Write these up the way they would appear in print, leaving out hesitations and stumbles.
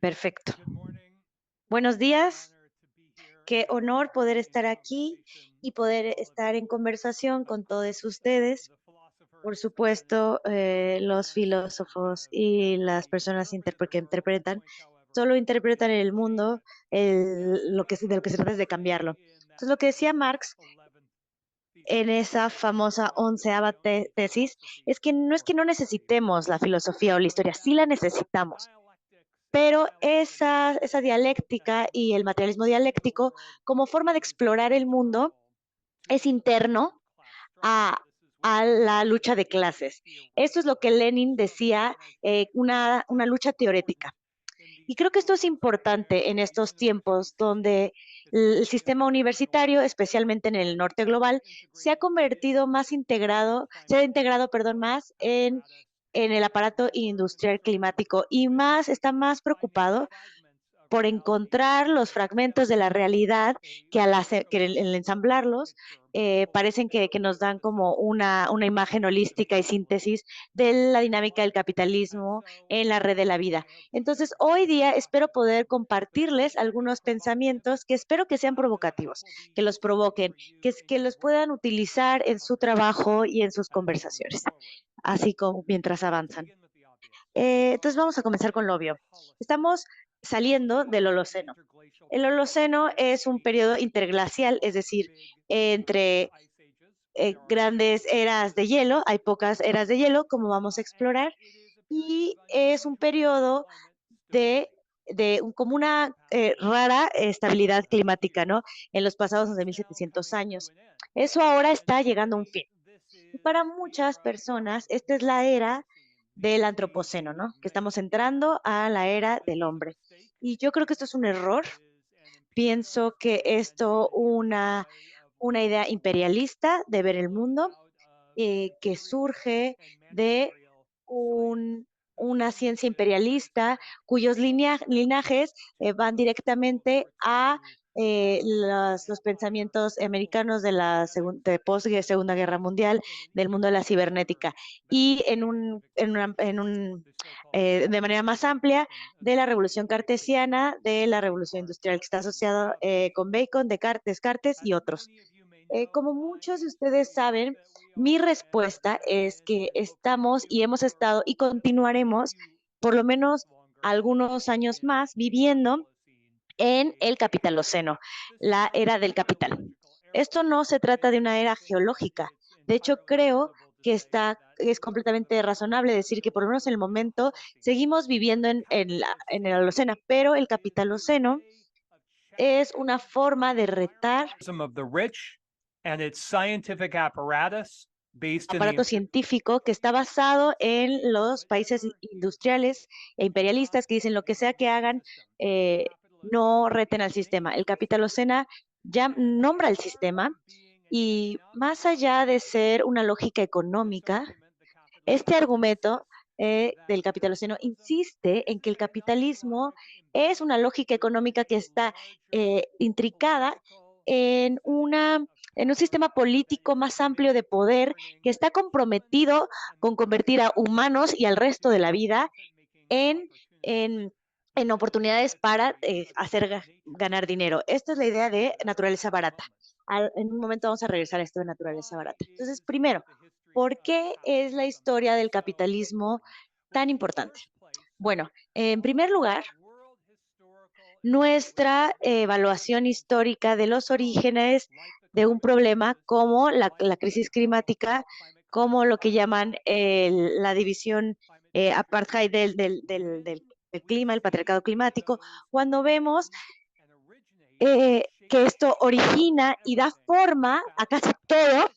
Perfecto. Buenos días. Qué honor poder estar aquí y poder estar en conversación con todos ustedes. Por supuesto, los filósofos y las personas que interpretan, solo interpretan el mundo de lo que se trata es de cambiarlo. Entonces, lo que decía Marx en esa famosa onceava tesis es que no necesitemos la filosofía o la historia, sí la necesitamos. Pero esa dialéctica y el materialismo dialéctico, como forma de explorar el mundo, es interno a, a la lucha de clases. Esto es lo que Lenin decía, una lucha teórica. Y creo que esto es importante en estos tiempos donde el sistema universitario, especialmente en el norte global, se ha integrado, perdón, más en el aparato industrial climático y está más preocupado por encontrar los fragmentos de la realidad que que el ensamblarlos parecen que nos dan como una imagen holística y síntesis de la dinámica del capitalismo en la red de la vida. Entonces, hoy día espero poder compartirles algunos pensamientos que espero que sean provocativos, que los provoquen, que los puedan utilizar en su trabajo y en sus conversaciones, así como mientras avanzan. Entonces vamos a comenzar con lo obvio. Estamos saliendo del Holoceno. El Holoceno es un periodo interglacial, es decir, entre grandes eras de hielo, hay pocas eras de hielo, como vamos a explorar, y es un periodo de, como una rara estabilidad climática, ¿no? En los pasados 1700 años. Eso ahora está llegando a un fin. Y para muchas personas, esta es la era del antropoceno, ¿no? Que estamos entrando a la era del hombre. Y yo creo que esto es un error. Pienso que esto una idea imperialista de ver el mundo que surge de una ciencia imperialista cuyos linajes van directamente a los pensamientos americanos de de post Segunda Guerra Mundial, del mundo de la cibernética, y de manera más amplia de la revolución cartesiana, de la revolución industrial que está asociado con Bacon, Descartes y otros. Como muchos de ustedes saben, mi respuesta es que estamos y hemos estado y continuaremos por lo menos algunos años más viviendo en el capitaloceno, la era del capital. Esto no se trata de una era geológica. De hecho, creo que es completamente razonable decir que por lo menos en el momento seguimos viviendo en el Holoceno, pero el capitaloceno es una forma de retar of the rich and its scientific apparatus based in the aparato científico que está basado en los países industriales e imperialistas que dicen lo que sea que hagan, no reten al sistema. El Capitalocena ya nombra el sistema y más allá de ser una lógica económica, este argumento del capitaloceno insiste en que el capitalismo es una lógica económica que está intricada en en un sistema político más amplio de poder que está comprometido con convertir a humanos y al resto de la vida en, en, en oportunidades para ganar dinero. Esta es la idea de naturaleza barata. En un momento vamos a regresar a esto de naturaleza barata. Entonces, primero, ¿por qué es la historia del capitalismo tan importante? Bueno, en primer lugar, nuestra evaluación histórica de los orígenes de un problema como la crisis climática, como lo que llaman la división apartheid del clima, el patriarcado climático, cuando vemos que esto origina y da forma a casi todo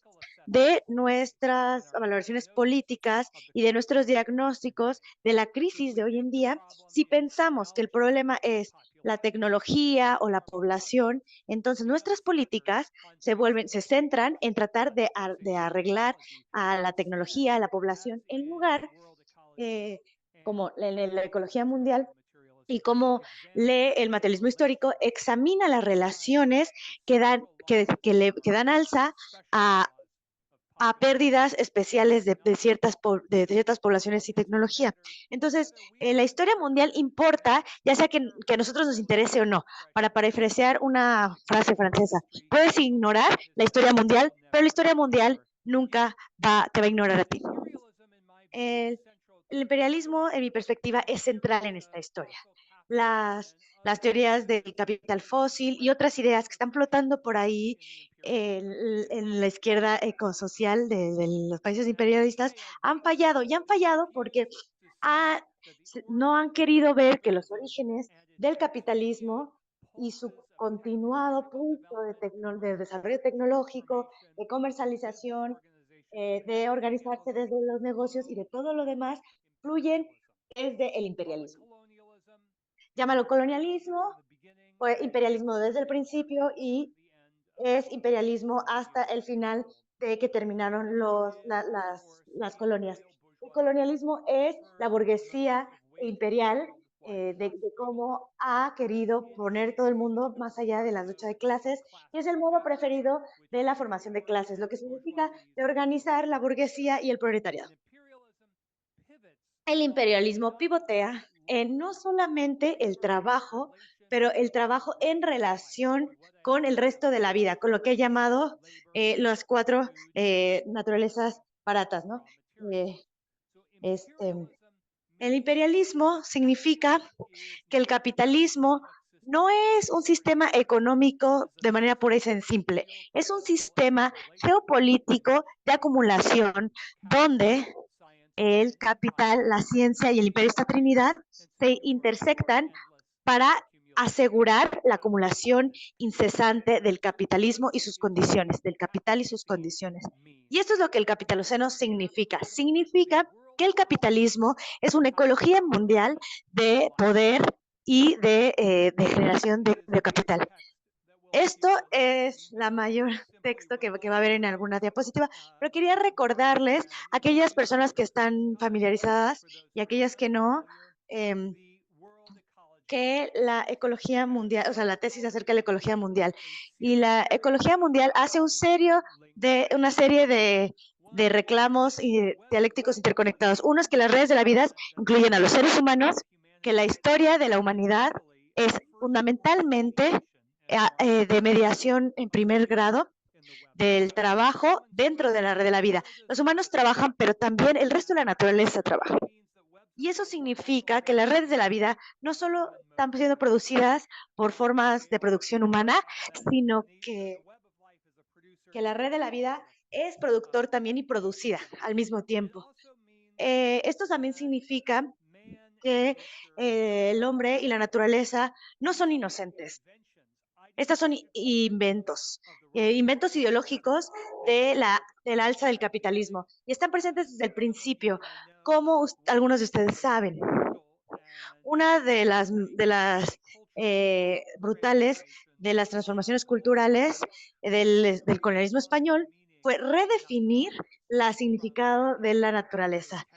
de nuestras valoraciones políticas y de nuestros diagnósticos de la crisis de hoy en día, si pensamos que el problema es la tecnología o la población, entonces nuestras políticas se centran en tratar de arreglar a la tecnología, a la población, en lugar, eh, como en la ecología mundial, y cómo lee el materialismo histórico, examina las relaciones que dan alza a a pérdidas especiales de ciertas poblaciones y tecnología. Entonces, la historia mundial importa, ya sea que a nosotros nos interese o no. Para parafrasear una frase francesa, puedes ignorar la historia mundial, pero la historia mundial nunca te va a ignorar a ti. El, el imperialismo, en mi perspectiva, es central en esta historia. Las teorías del capital fósil y otras ideas que están flotando por ahí en la izquierda ecosocial de los países imperialistas han fallado y han fallado porque ha- no han querido ver que los orígenes del capitalismo y su continuado punto de desarrollo tecnológico, de comercialización, de organizarse desde los negocios y de todo lo demás, fluyen desde el imperialismo. Llámalo colonialismo, fue imperialismo desde el principio y es imperialismo hasta el final de que terminaron las colonias. El colonialismo es la burguesía imperial de cómo ha querido poner todo el mundo más allá de la lucha de clases y es el modo preferido de la formación de clases, lo que significa de organizar la burguesía y el proletariado. El imperialismo pivotea en no solamente el trabajo, pero el trabajo en relación con el resto de la vida, con lo que he llamado las cuatro naturalezas baratas, ¿no? Eh, este, el imperialismo significa que el capitalismo no es un sistema económico de manera pura y simple, es un sistema geopolítico de acumulación donde el capital, la ciencia y el imperio, esta trinidad, se intersectan para asegurar la acumulación incesante del capitalismo y sus condiciones, del capital y sus condiciones. Y esto es lo que el capitaloceno significa. Significa que el capitalismo es una ecología mundial de poder y de generación de capital. Esto es la mayor texto que va a haber en alguna diapositiva, pero quería recordarles a aquellas personas que están familiarizadas y aquellas que no, eh, que la ecología mundial, o sea, la tesis acerca de la ecología mundial. Y la ecología mundial hace una serie de reclamos y dialécticos interconectados. Uno es que las redes de la vida incluyen a los seres humanos, que la historia de la humanidad es fundamentalmente de mediación en primer grado del trabajo dentro de la red de la vida. Los humanos trabajan, pero también el resto de la naturaleza trabaja. Y eso significa que las redes de la vida no solo están siendo producidas por formas de producción humana, sino que la red de la vida es productor también y producida al mismo tiempo. Esto también significa que el hombre y la naturaleza no son inocentes. Estos son inventos, inventos ideológicos del alza del capitalismo y están presentes desde el principio, como algunos de ustedes saben. Una de las brutales de las transformaciones culturales del colonialismo español fue redefinir el significado de la naturaleza,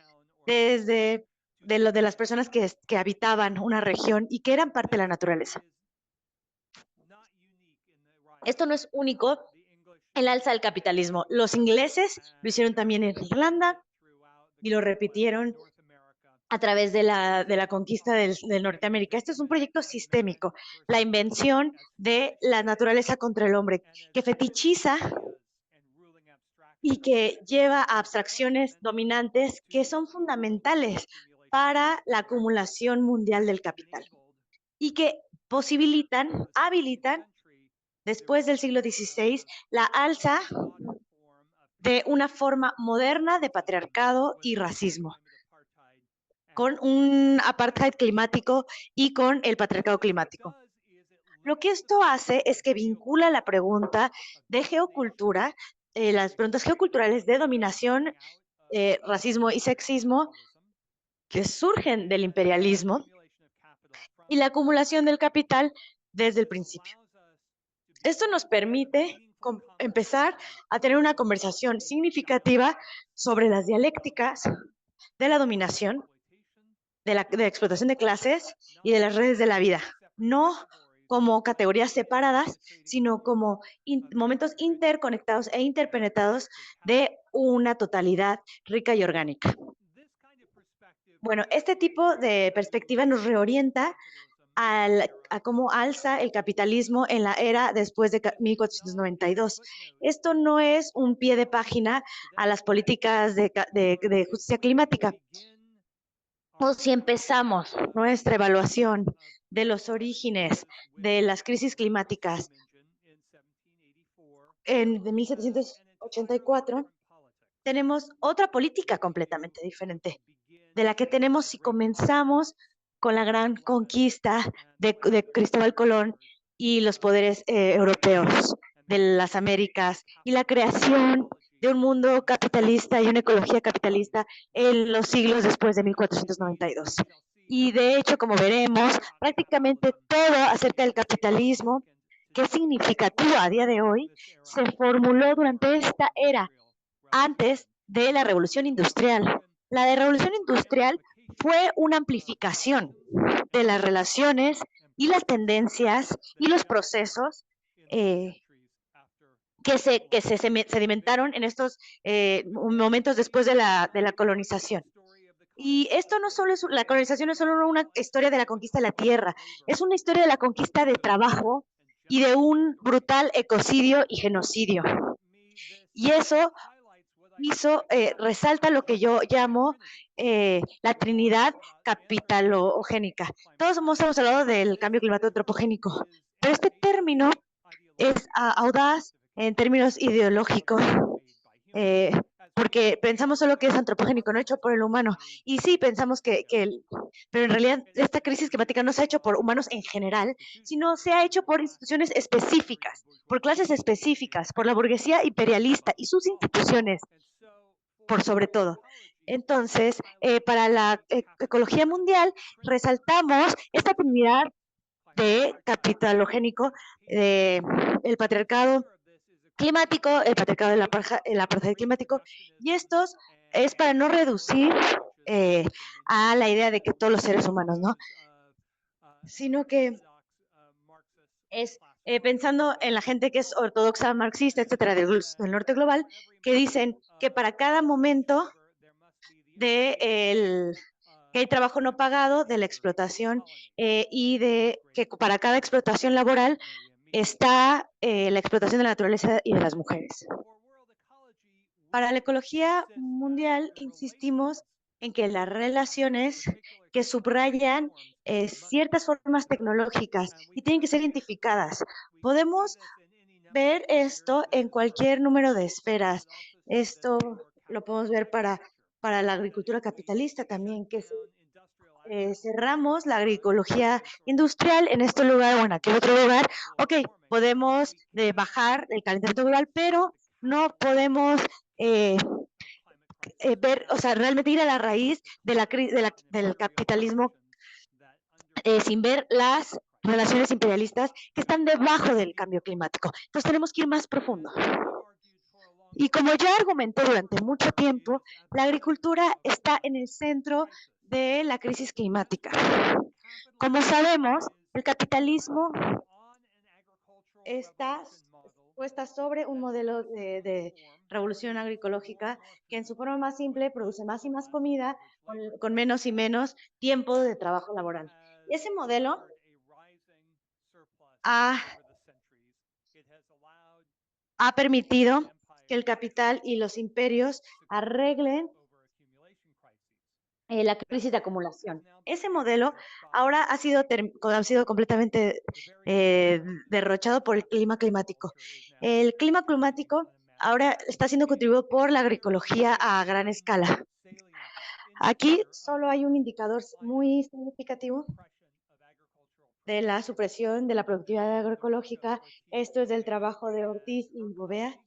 desde de las personas que habitaban una región y que eran parte de la naturaleza. Esto no es único el alza del capitalismo. Los ingleses lo hicieron también en Irlanda y lo repitieron a través de la conquista de Norteamérica. Este es un proyecto sistémico, la invención de la naturaleza contra el hombre, que fetichiza y que lleva a abstracciones dominantes que son fundamentales para la acumulación mundial del capital y que habilitan, después del siglo XVI, la alza de una forma moderna de patriarcado y racismo, con un apartheid climático y con el patriarcado climático. Lo que esto hace es que vincula la pregunta de geocultura, las preguntas geoculturales de dominación, racismo y sexismo que surgen del imperialismo y la acumulación del capital desde el principio. Esto nos permite empezar a tener una conversación significativa sobre las dialécticas de la dominación, de la explotación de clases y de las redes de la vida. No como categorías separadas, sino como momentos interconectados e interpenetrados de una totalidad rica y orgánica. Bueno, este tipo de perspectiva nos reorienta a cómo alza el capitalismo en la era después de 1492. Esto no es un pie de página a las políticas de justicia climática. O si empezamos nuestra evaluación de los orígenes de las crisis climáticas de 1784, tenemos otra política completamente diferente de la que tenemos si comenzamos con la gran conquista de Cristóbal Colón y los poderes europeos de las Américas y la creación de un mundo capitalista y una ecología capitalista en los siglos después de 1492. Y de hecho, como veremos, prácticamente todo acerca del capitalismo, que es significativo a día de hoy, se formuló durante esta era, antes de la revolución industrial. La de revolución industrial fue una amplificación de las relaciones y las tendencias y los procesos que se sedimentaron en estos momentos después de la colonización. Y esto no solo es, la colonización no es solo una historia de la conquista de la tierra, es una historia de la conquista de trabajo y de un brutal ecocidio y genocidio. Y eso resalta lo que yo llamo la trinidad capitalogénica. Todos hemos hablado del cambio climático antropogénico, pero este término es audaz en términos ideológicos, porque pensamos solo que es antropogénico, no hecho por el humano. Y sí, pensamos pero en realidad esta crisis climática no se ha hecho por humanos en general, sino se ha hecho por instituciones específicas, por clases específicas, por la burguesía imperialista y sus instituciones, por sobre todo. Entonces, para la ecología mundial, resaltamos esta trinidad de capitalogénico, el patriarcado climático, el patriarcado del apartheid climático, y estos es para no reducir a la idea de que todos los seres humanos, ¿no? Sino que es pensando en la gente que es ortodoxa, marxista, etcétera, del norte global, que dicen que para cada momento que hay trabajo no pagado, de la explotación y de que para cada explotación laboral está la explotación de la naturaleza y de las mujeres. Para la ecología mundial, insistimos en que las relaciones que subrayan ciertas formas tecnológicas y tienen que ser identificadas. Podemos ver esto en cualquier número de esferas. Esto lo podemos ver para la agricultura capitalista también, que cerramos la agroecología industrial en este lugar o en aquel otro lugar. Ok, podemos bajar el calentamiento global, pero no podemos ver, o sea, realmente ir a la raíz del capitalismo sin ver las relaciones imperialistas que están debajo del cambio climático. Entonces tenemos que ir más profundo. Y como ya argumenté durante mucho tiempo, la agricultura está en el centro de la crisis climática. Como sabemos, el capitalismo está puesta sobre un modelo de revolución agroecológica que en su forma más simple produce más y más comida con menos y menos tiempo de trabajo laboral. Y ese modelo ha permitido que el capital y los imperios arreglen la crisis de acumulación. Ese modelo ahora ha sido completamente derrochado por el clima climático. El clima climático ahora está siendo contribuido por la agroecología a gran escala. Aquí solo hay un indicador muy significativo de la supresión de la productividad agroecológica. Esto es del trabajo de Ortiz y Bovea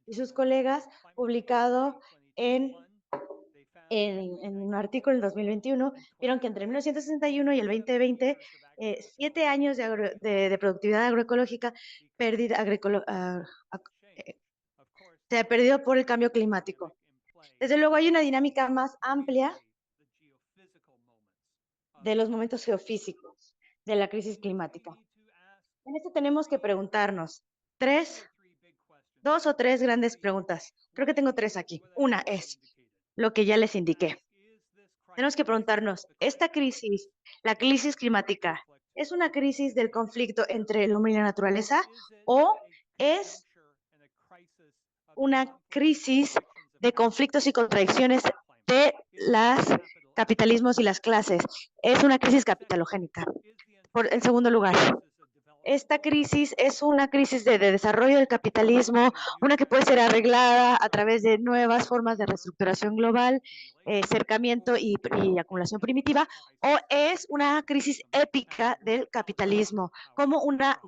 y sus colegas, publicado en un artículo en 2021, vieron que entre 1961 y el 2020, 7 años de productividad agroecológica se ha perdido por el cambio climático. Desde luego hay una dinámica más amplia de los momentos geofísicos, de la crisis climática. En esto tenemos que preguntarnos dos o tres grandes preguntas. Creo que tengo tres aquí. Una es lo que ya les indiqué. Tenemos que preguntarnos, ¿esta crisis, la crisis climática, es una crisis del conflicto entre el hombre y la naturaleza o es una crisis de conflictos y contradicciones de los capitalismos y las clases? Es una crisis capitalogénica. En segundo lugar, esta crisis es una crisis de desarrollo del capitalismo, una que puede ser arreglada a través de nuevas formas de reestructuración global, cercamiento y acumulación primitiva, o es una crisis épica del capitalismo, como una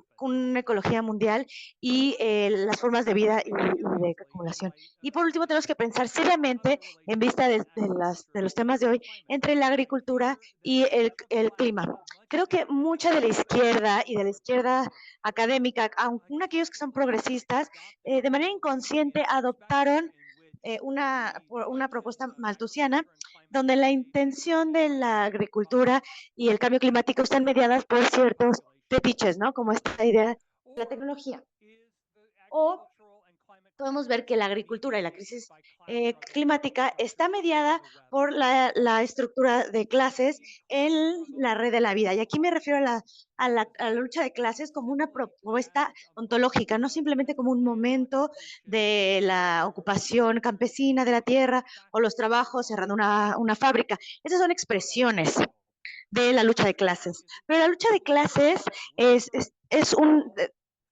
ecología mundial y las formas de vida y de acumulación. Y por último, tenemos que pensar seriamente, en vista de los temas de hoy, entre la agricultura y el clima. Creo que mucha de la izquierda y de la izquierda académica, aun aquellos que son progresistas, de manera inconsciente adoptaron una propuesta malthusiana, donde la intención de la agricultura y el cambio climático están mediadas por ciertos fetiches, ¿no? Como esta idea de la tecnología. O podemos ver que la agricultura y la crisis climática está mediada por la estructura de clases en la red de la vida. Y aquí me refiero a la lucha de clases como una propuesta ontológica, no simplemente como un momento de la ocupación campesina de la tierra o los trabajos cerrando una fábrica. Esas son expresiones de la lucha de clases. Pero la lucha de clases es un,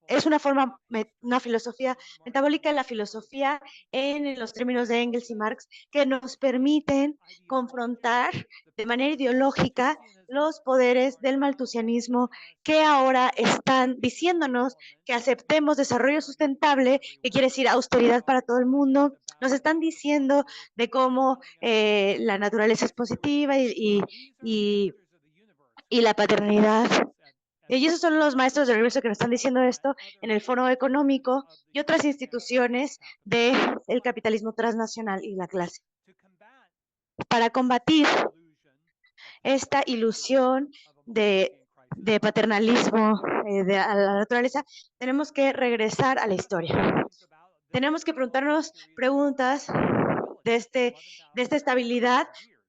es una forma, una filosofía metabólica, la filosofía en los términos de Engels y Marx, que nos permiten confrontar de manera ideológica los poderes del malthusianismo que ahora están diciéndonos que aceptemos desarrollo sustentable, que quiere decir austeridad para todo el mundo. Nos están diciendo de cómo la naturaleza es positiva y, y la paternidad. Y esos son los maestros del universo que nos están diciendo esto en el Foro Económico y otras instituciones del capitalismo transnacional y la clase. Para combatir esta ilusión de paternalismo a la naturaleza, tenemos que regresar a la historia. Tenemos que preguntarnos preguntas de esta estabilidad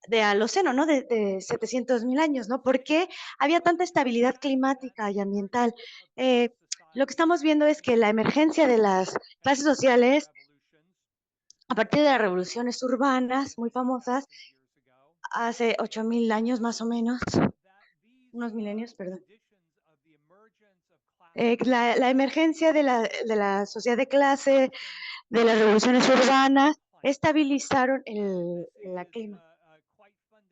de Holoceno, ¿no? De 700,000 años, ¿no? ¿Por qué había tanta estabilidad climática y ambiental? Lo que estamos viendo es que la emergencia de las clases sociales a partir de las revoluciones urbanas muy famosas, hace 8,000 años más o menos, unos milenios, perdón. La emergencia de la sociedad de clase, de las revoluciones urbanas, estabilizaron la clima.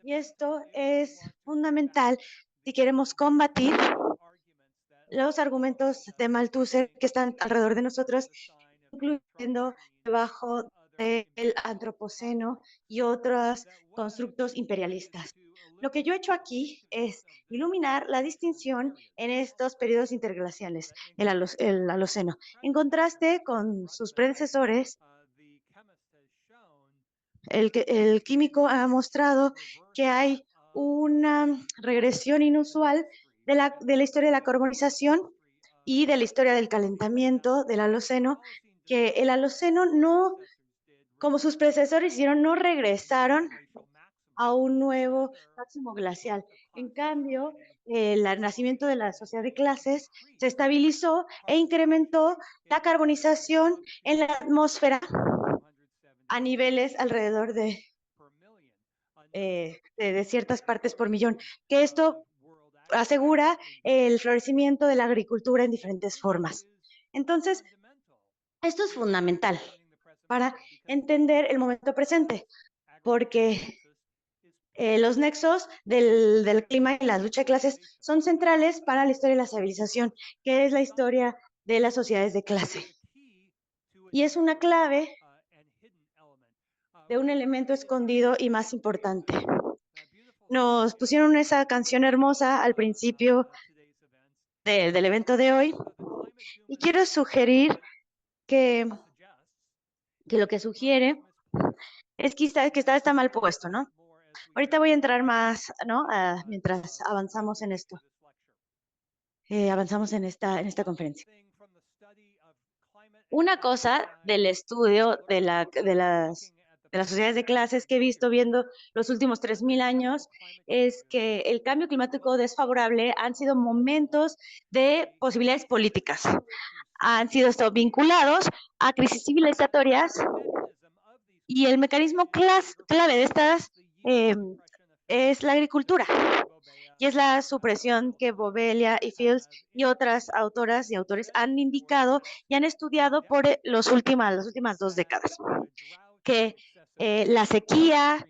Y esto es fundamental si queremos combatir los argumentos de Malthusser que están alrededor de nosotros, incluyendo debajo del antropoceno y otros constructos imperialistas. Lo que yo he hecho aquí es iluminar la distinción en estos periodos interglaciales, el Holoceno. En contraste con sus predecesores, el químico ha mostrado que hay una regresión inusual de la historia de la carbonización y de la historia del calentamiento del Holoceno, que el Holoceno no, como sus predecesores hicieron, no regresaron a un nuevo máximo glacial. En cambio, el nacimiento de la sociedad de clases se estabilizó e incrementó la carbonización en la atmósfera a niveles alrededor de ciertas partes por millón, que esto asegura el florecimiento de la agricultura en diferentes formas. Entonces, esto es fundamental para entender el momento presente, porque los nexos del clima y la lucha de clases son centrales para la historia de la civilización, que es la historia de las sociedades de clase. Y es una clave de un elemento escondido y más importante. Nos pusieron esa canción hermosa al principio del evento de hoy y quiero sugerir que lo que sugiere es que está mal puesto, ¿no? Ahorita voy a entrar más, ¿no? Mientras avanzamos en esto. avanzamos en esta conferencia. Una cosa del estudio de las sociedades de clases que he visto viendo los últimos 3.000 años es que el cambio climático desfavorable han sido momentos de posibilidades políticas. Han sido vinculados a crisis civilizatorias y el mecanismo clave de estas es la agricultura. Y es la supresión que Bovelia y Fields y otras autoras y autores han indicado y han estudiado por las últimas 2 décadas. Que la sequía,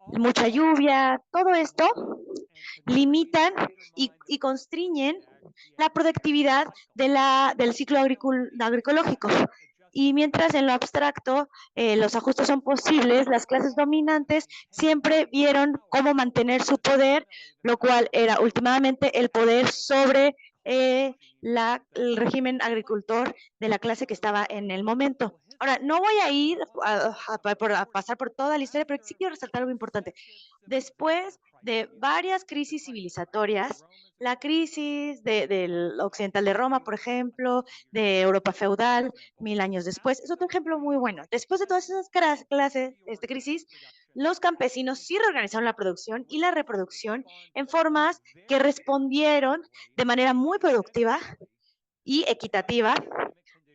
mucha lluvia, todo esto limitan y constriñen la productividad del ciclo agroecológico. Y mientras en lo abstracto los ajustes son posibles, las clases dominantes siempre vieron cómo mantener su poder, lo cual era últimamente el poder sobre el régimen agricultor de la clase que estaba en el momento. Ahora, no voy a ir a pasar por toda la historia, pero sí quiero resaltar algo importante. Después de varias crisis civilizatorias, la crisis del occidental de Roma, por ejemplo, de Europa feudal, 1000 años después, es otro ejemplo muy bueno. Después de todas esas crisis, los campesinos sí reorganizaron la producción y la reproducción en formas que respondieron de manera muy productiva y equitativa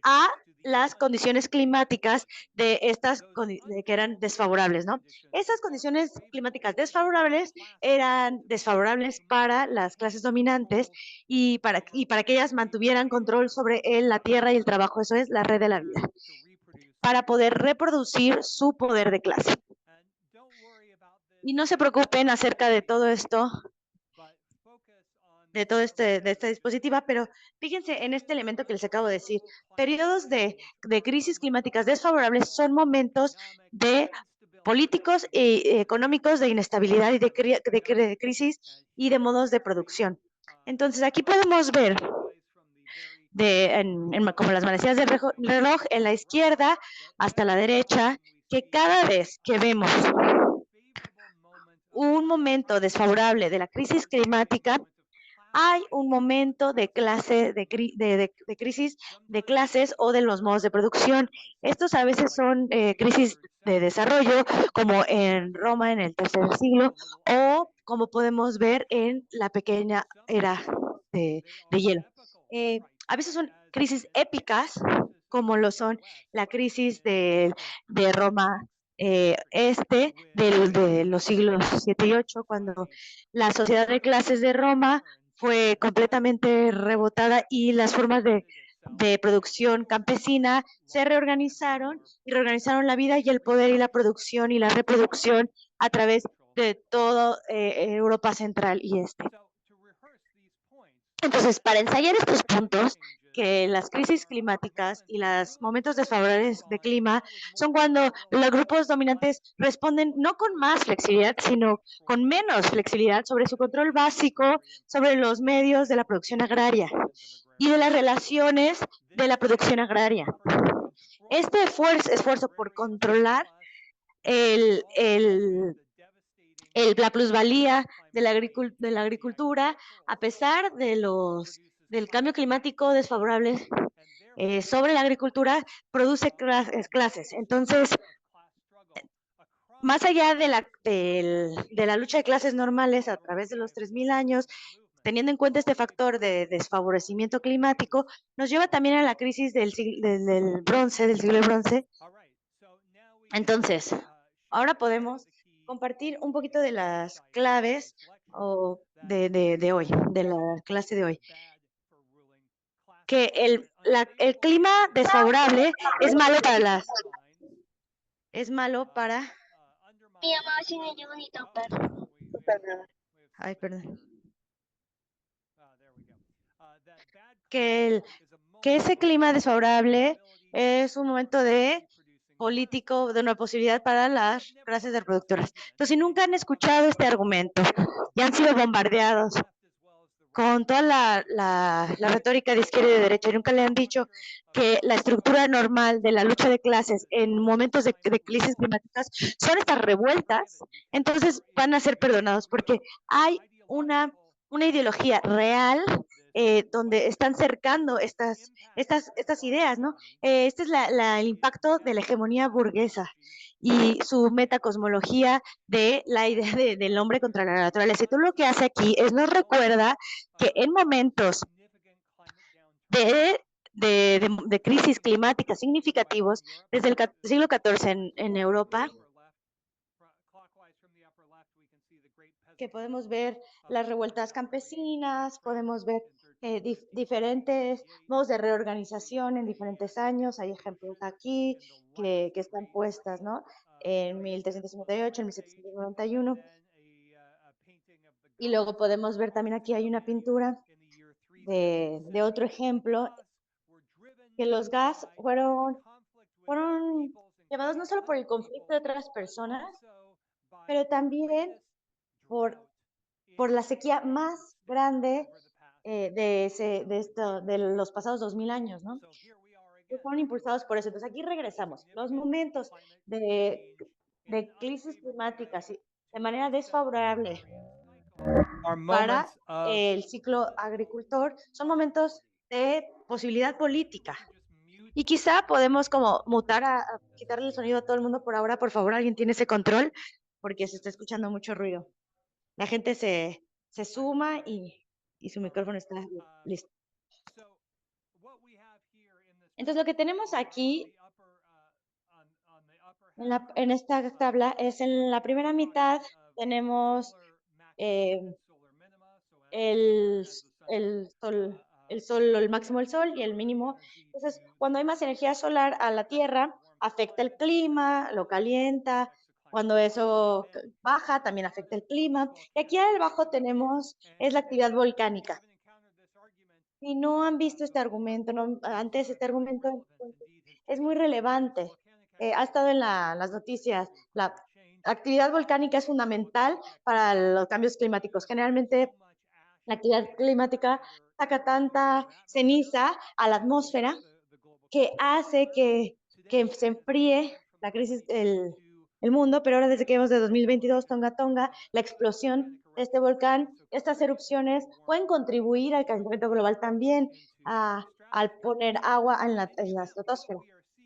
a las condiciones climáticas de estas que eran desfavorables, ¿no? Esas condiciones climáticas desfavorables eran desfavorables para las clases dominantes y para que ellas mantuvieran control sobre la tierra y el trabajo, eso es la red de la vida, para poder reproducir su poder de clase. Y no se preocupen acerca de todo esto, de esta dispositiva, pero fíjense en este elemento que les acabo de decir. Periodos de crisis climáticas desfavorables son momentos de políticos y económicos de inestabilidad y de crisis y de modos de producción. Entonces, aquí podemos ver, como las manecillas del reloj, en la izquierda hasta la derecha, que cada vez que vemos un momento desfavorable de la crisis climática, hay un momento de crisis de clases o de los modos de producción. Estos a veces son crisis de desarrollo, como en Roma en el tercer siglo, o como podemos ver en la pequeña era de hielo. A veces son crisis épicas, como lo son la crisis de Roma de los siglos 7 y 8, cuando la sociedad de clases de Roma fue completamente rebotada y las formas de producción campesina se reorganizaron y reorganizaron la vida y el poder y la producción y la reproducción a través de toda Europa Central y Este. Entonces, para ensayar estos puntos, que las crisis climáticas y los momentos desfavorables de clima son cuando los grupos dominantes responden no con más flexibilidad, sino con menos flexibilidad sobre su control básico sobre los medios de la producción agraria y de las relaciones de la producción agraria. Este esfuerzo por controlar la plusvalía de la agricultura, a pesar del cambio climático desfavorable sobre la agricultura, produce clases. Entonces, más allá de la lucha de clases normales a través de los 3.000 años, teniendo en cuenta este factor de desfavorecimiento climático, nos lleva también a la crisis del siglo del bronce. Entonces, ahora podemos compartir un poquito de las claves de hoy, de la clase de hoy. Que el clima desfavorable es malo para Mi mamá tiene bonito perro. Ay, perdón. Que ese clima desfavorable es un momento político, de una posibilidad para las clases de reproductoras. Entonces, si nunca han escuchado este argumento y han sido bombardeados con toda la retórica de izquierda y de derecha, y nunca le han dicho que la estructura normal de la lucha de clases en momentos de crisis climáticas son estas revueltas, entonces van a ser perdonados porque hay una ideología real donde están cercando estas ideas, ¿no? Este es el impacto de la hegemonía burguesa y su metacosmología de la idea del hombre contra la naturaleza. Y todo lo que hace aquí es nos recuerda que en momentos de crisis climática significativos, desde el siglo XIV en Europa, que podemos ver las revueltas campesinas, podemos ver diferentes modos de reorganización en diferentes años. Hay ejemplos aquí que están puestas, ¿no? En 1358, en 1791. Y luego podemos ver también aquí hay una pintura de otro ejemplo, que los gas fueron llevados no solo por el conflicto de otras personas, pero también por la sequía más grande de los pasados 2000 años, ¿no? Que fueron impulsados por eso. Entonces aquí regresamos. Los momentos de crisis climáticas de manera desfavorable para el ciclo agricultor son momentos de posibilidad política. Y quizá podemos como mutar a quitarle el sonido a todo el mundo por ahora. Por favor, alguien tiene ese control, porque se está escuchando mucho ruido. La gente se suma y su micrófono está listo. Entonces, lo que tenemos aquí en esta tabla es en la primera mitad tenemos el sol, el máximo del sol y el mínimo. Entonces, cuando hay más energía solar a la Tierra, afecta el clima, lo calienta. Cuando eso baja, también afecta el clima. Y aquí abajo tenemos, es la actividad volcánica. Si no han visto este argumento, antes este argumento es muy relevante. Ha estado en las noticias. La actividad volcánica es fundamental para los cambios climáticos. Generalmente, la actividad climática saca tanta ceniza a la atmósfera que hace que se enfríe la crisis, el mundo, pero ahora desde que vemos de 2022, Tonga Tonga, la explosión de este volcán, estas erupciones pueden contribuir al calentamiento global también, al poner agua en la estratosfera.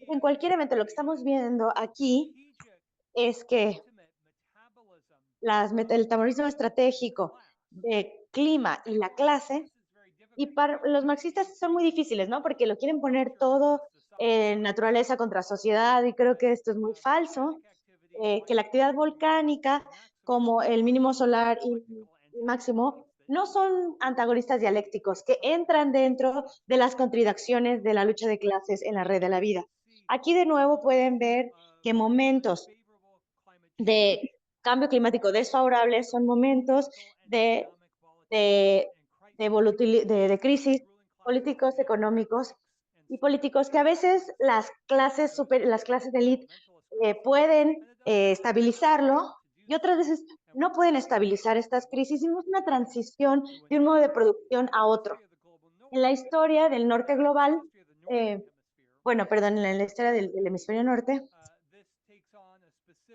En cualquier evento, lo que estamos viendo aquí es que el metabolismo estratégico de clima y la clase, y para los marxistas son muy difíciles, ¿no? Porque lo quieren poner todo en naturaleza contra sociedad, y creo que esto es muy falso, que la actividad volcánica, como el mínimo solar y máximo, no son antagonistas dialécticos que entran dentro de las contradicciones de la lucha de clases en la red de la vida. Aquí de nuevo pueden ver que momentos de cambio climático desfavorable son momentos de crisis políticos, económicos y políticos que a veces las clases de élite pueden estabilizarlo, y otras veces no pueden estabilizar estas crisis, y es una transición de un modo de producción a otro. En la historia del norte global, en la historia del hemisferio norte,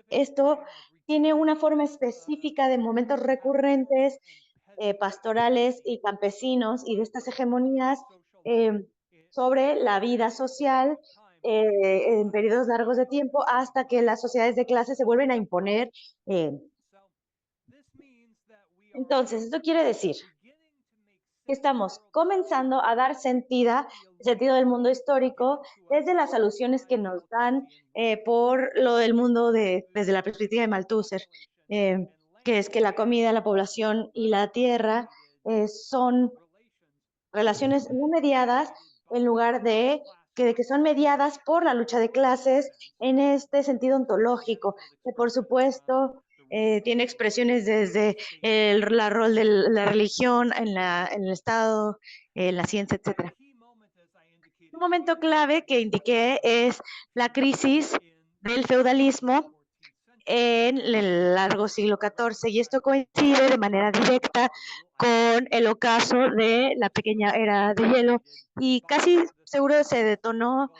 esto tiene una forma específica de momentos recurrentes, pastorales y campesinos, y de estas hegemonías sobre la vida social en periodos largos de tiempo, hasta que las sociedades de clase se vuelven a imponer. Entonces, esto quiere decir que estamos comenzando a dar sentido del mundo histórico desde las alusiones que nos dan por lo del mundo desde la perspectiva de Malthusser, que es que la comida, la población y la tierra son relaciones no mediadas, en lugar de que son mediadas por la lucha de clases en este sentido ontológico, que por supuesto tiene expresiones desde el rol de la religión en el Estado, en la ciencia, etc. Un momento clave que indiqué es la crisis del feudalismo en el largo siglo XIV, y esto coincide de manera directa con el ocaso de la pequeña era de hielo, y casi seguro se detonó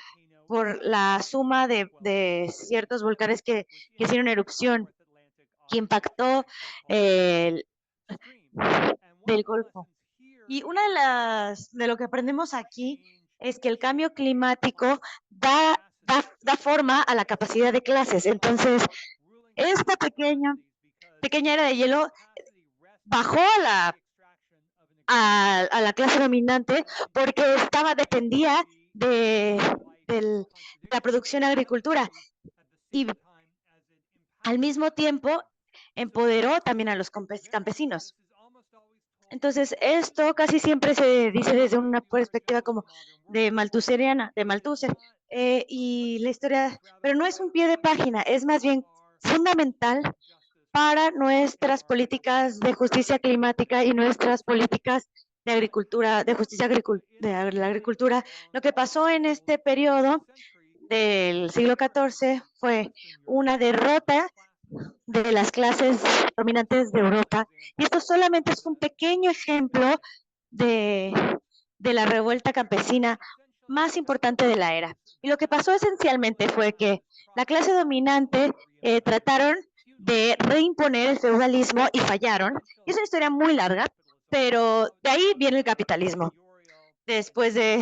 por la suma de ciertos volcanes que hicieron erupción, que impactó del Golfo. Y una de lo que aprendemos aquí es que el cambio climático da forma a la capacidad de clases. Entonces, esta pequeña era de hielo bajó a la clase dominante porque dependía de la producción agricultura y al mismo tiempo empoderó también a los campesinos. Entonces, esto casi siempre se dice desde una perspectiva como de malthuseriana, de Malthusser, y la historia, pero no es un pie de página, es más bien fundamental para nuestras políticas de justicia climática y nuestras políticas de agricultura, de justicia de la agricultura. Lo que pasó en este periodo del siglo XIV fue una derrota de las clases dominantes de Europa. Y esto solamente es un pequeño ejemplo de, de la revuelta campesina más importante de la era. Y lo que pasó esencialmente fue que la clase dominante trataron de reimponer el feudalismo y fallaron. Y es una historia muy larga, pero de ahí viene el capitalismo. Después de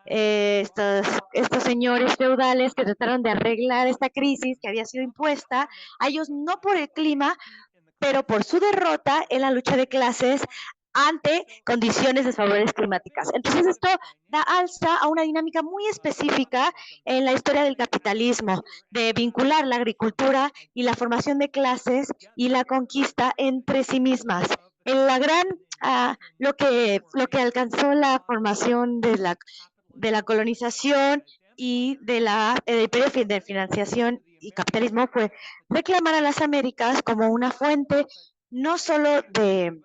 estos señores feudales que trataron de arreglar esta crisis que había sido impuesta a ellos no por el clima, pero por su derrota en la lucha de clases ante condiciones desfavorables climáticas. Entonces esto da alza a una dinámica muy específica en la historia del capitalismo, de vincular la agricultura y la formación de clases y la conquista entre sí mismas. En la gran, lo que alcanzó la formación de la colonización y del imperio de financiación y capitalismo fue reclamar a las Américas como una fuente no solo de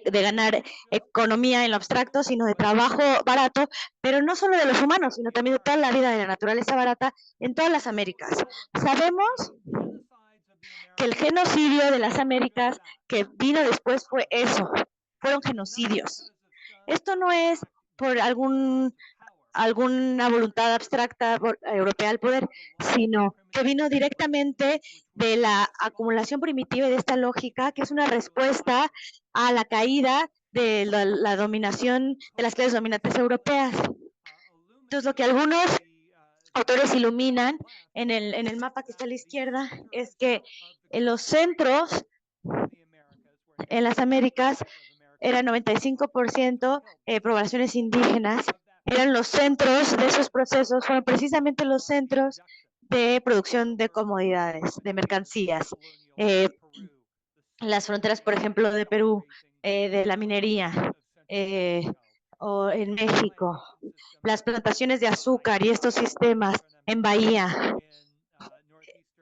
ganar economía en lo abstracto, sino de trabajo barato, pero no solo de los humanos, sino también de toda la vida de la naturaleza barata en todas las Américas. Sabemos que el genocidio de las Américas que vino después fue eso, fueron genocidios. Esto no es por alguna voluntad abstracta europea al poder, sino que vino directamente de la acumulación primitiva de esta lógica, que es una respuesta a la caída de la dominación de las clases dominantes europeas. Entonces, lo que algunos autores iluminan en el mapa que está a la izquierda es que en los centros en las Américas eran 95% poblaciones indígenas, eran los centros de esos procesos, fueron precisamente los centros de producción de comodidades, de mercancías. Las fronteras, por ejemplo, de Perú, de la minería, o en México, las plantaciones de azúcar y estos sistemas en Bahía,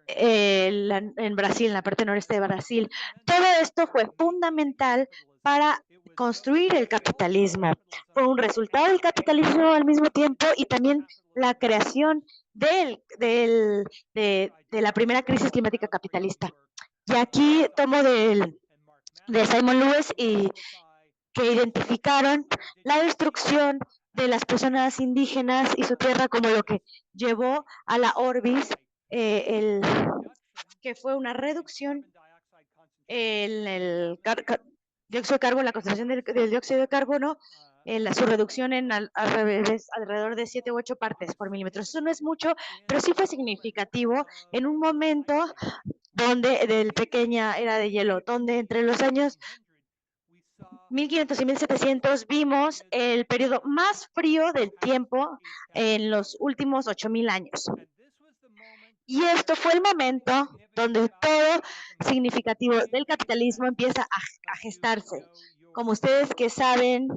en Brasil, en la parte noreste de Brasil. Todo esto fue fundamental para construir el capitalismo. Fue un resultado del capitalismo al mismo tiempo y también la creación de la primera crisis climática capitalista. Y aquí tomo de Simon Lewis y que identificaron la destrucción de las personas indígenas y su tierra como lo que llevó a la Orbis, que fue una reducción en el dióxido de carbono, la concentración del dióxido de carbono, su reducción en alrededor de 7 u 8 partes por milímetro. Eso no es mucho, pero sí fue significativo en un momento donde, del pequeña era de hielo, donde entre los años 1500 y 1700 vimos el periodo más frío del tiempo en los últimos 8000 años. Y esto fue el momento donde todo significativo del capitalismo empieza a gestarse. Como ustedes que saben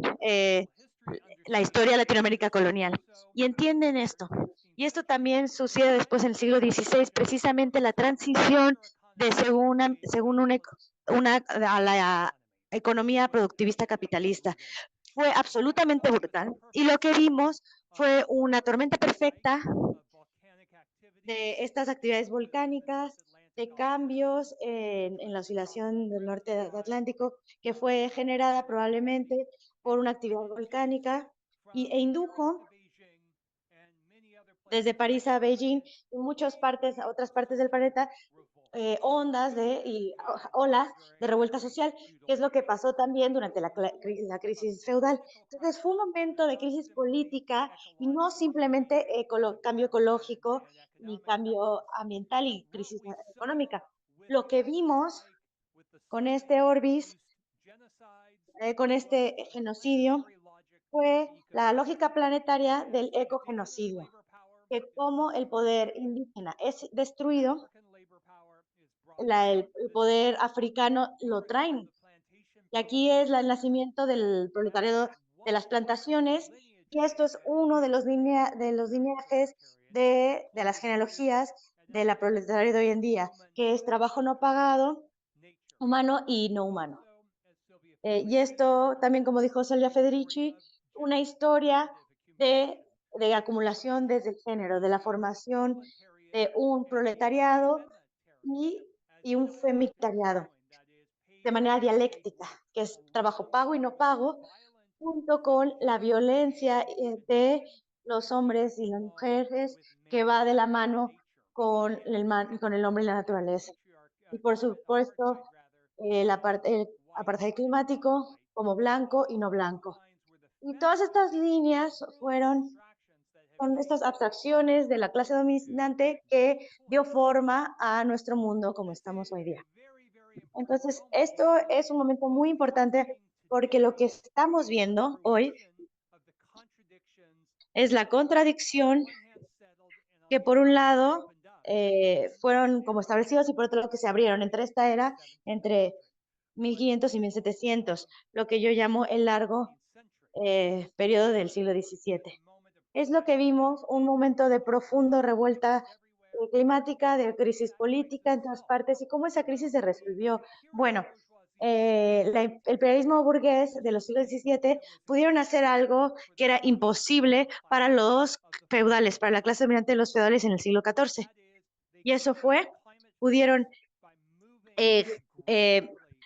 la historia de Latinoamérica colonial y entienden esto. Y esto también sucede después en el siglo XVI, precisamente la transición de a la economía productivista capitalista. Fue absolutamente brutal. Y lo que vimos fue una tormenta perfecta de estas actividades volcánicas, de cambios en la oscilación del norte del Atlántico, que fue generada probablemente por una actividad volcánica e indujo desde París a Beijing y otras partes del planeta ondas y olas de revuelta social, que es lo que pasó también durante la crisis feudal. Entonces fue un momento de crisis política y no simplemente cambio ecológico ni cambio ambiental y crisis económica. Lo que vimos con este Orbis, con este genocidio, fue la lógica planetaria del ecogenocidio, que como el poder indígena es destruido, el poder africano lo traen. Y aquí es el nacimiento del proletariado de las plantaciones, y esto es uno de los lineajes de las genealogías de la proletariado de hoy en día, que es trabajo no pagado, humano y no humano. Y esto también, como dijo Silvia Federici, una historia de acumulación desde el género, de la formación de un proletariado y un femitariado, de manera dialéctica, que es trabajo pago y no pago, junto con la violencia de los hombres y las mujeres, que va de la mano con el hombre y la naturaleza. Y por supuesto, el apartheid climático como blanco y no blanco. Y todas estas líneas son estas abstracciones de la clase dominante que dio forma a nuestro mundo como estamos hoy día. Entonces, esto es un momento muy importante porque lo que estamos viendo hoy es la contradicción que por un lado fueron como establecidos y por otro lado que se abrieron entre esta era, entre 1500 y 1700, lo que yo llamo el largo periodo del siglo XVII. Es lo que vimos, un momento de profunda revuelta climática, de crisis política en todas partes, y cómo esa crisis se resolvió. Bueno, el imperialismo burgués de los siglos XVII pudieron hacer algo que era imposible para los feudales, para la clase dominante de los feudales en el siglo XIV. Y eso fue, pudieron